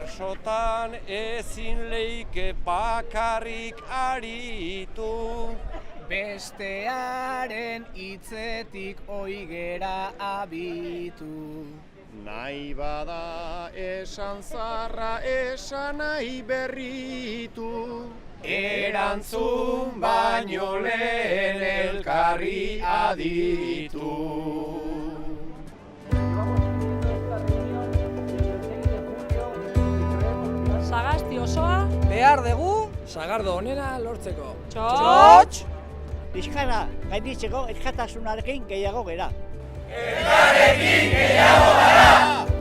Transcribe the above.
bersotan ezin leike bakarrik aritu. Bestearen hitzetik oigera abitu. Nahi bada esan zarra esan nahi berritu. Erantzun baino lehen elkarri aditu. Sagasti osoa behar dugu sagardo onena lortzeko. txotx! Bizkarra gainditzeko elkartasunarekin gehiago gera. Elkarrekin gehiago gara!